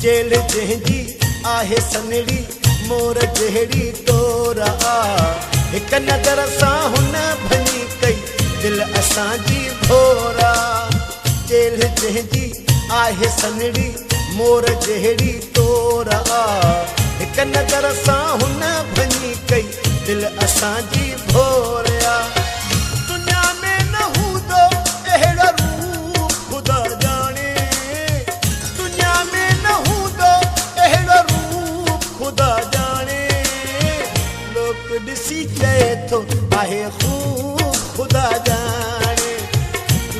jail जंहिंजी आहे सनड़ी मोर जहिड़ी तोरा हिक नज़र सां हुन भञी कई दिल असांजी भोरा जेल जंहिंजी आहे सनड़ी मोर जहिड़ी तोरा हिक नज़र सां हुन भञी कई दिल असांजी भोरा दुनिया में न हूंदो अहिड़ो रूप ख़ुदा जाने दुनिया में न हूंदो अहिड़ो रूप ख़ुदा जाने लोक ॾिसी चए थो आहे खूब ख़ुदा जाने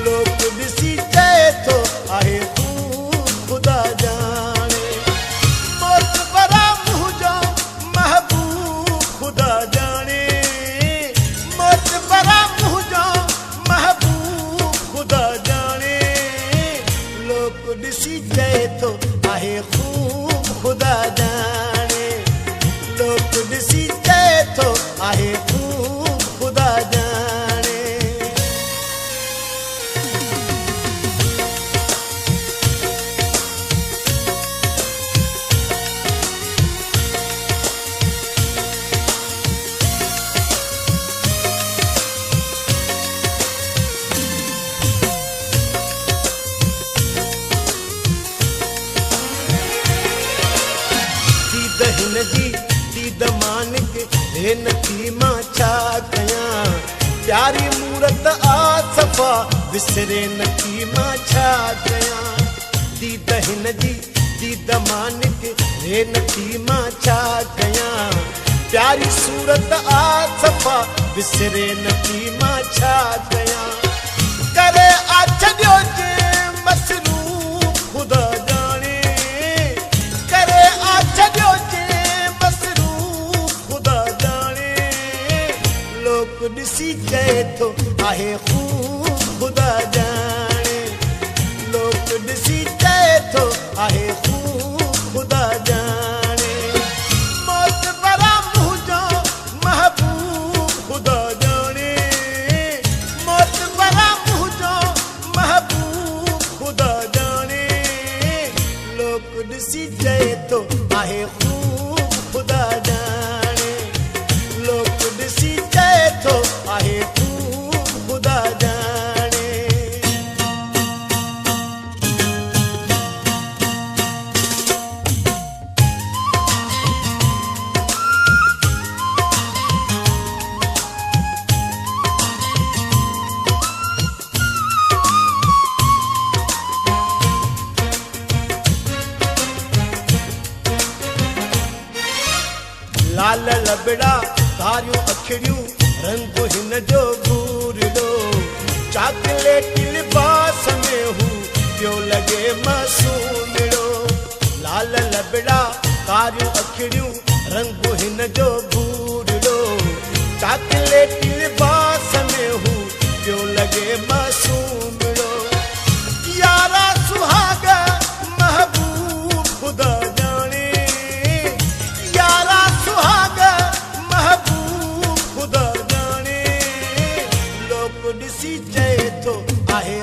लोक ॾिसी चए थो आहे खूब ख़ुदा जाने मौत भरा मुंहिंजो महबूब ख़ुदा जाने मौत भरा मुंहिंजो महबूब ख़ुदा जाने लोक ॾिसी चए थो आहे खूब ख़ुदा जाने लोक ॾिसी चए थो आहे खूब ख़ुदा जाने दीद हिन जी दीद मानिक हे नथी मां छा कयां प्यारी मूरत आ सफ़ा विसरे नथी मां छा कयां दीद हिन जी दीद मानिक हे नथी मां छा कयां प्यारी सूरत आ सफ़ा विसरे नथी मां छा कयां करे आ छॾियो जे मसरूफ़ ख़ुदा जाने करे आ छॾियो जे मसरूफ़ ख़ुदा जाने लोक ॾिसी चए थो आहे खूब ख़ुदा जाने लोक ॾिसी चए थो आहे खूब ख़ुदा जाने मौत भरा मुंहिंजो महबूब ख़ुदा जाने मौत भरा मुंहिंजो महबूब ख़ुदा जाने लोक ॾिसी चए थो आहे खूब ख़ुदा जाने लोक ॾिसी चए थो आहे खूब ख़ुदा जाने लाल लबड़ा कारियूं अखिड़ियूं रंग हिन जो घूरड़ो चॉकलेट लिबास में हू पियो लॻे मासूमिड़ो लाल लबड़ा कारियूं अखिड़ियूं रंग हिन जो घूरड़ो चॉकलेट लिबास में हू पियो लॻे मासूमिड़ो यारा सुहागा महबूब ख़ुदा जाने यारा सुहागा महबूब ख़ुदा जाने लोक ॾिसी चए थो आहे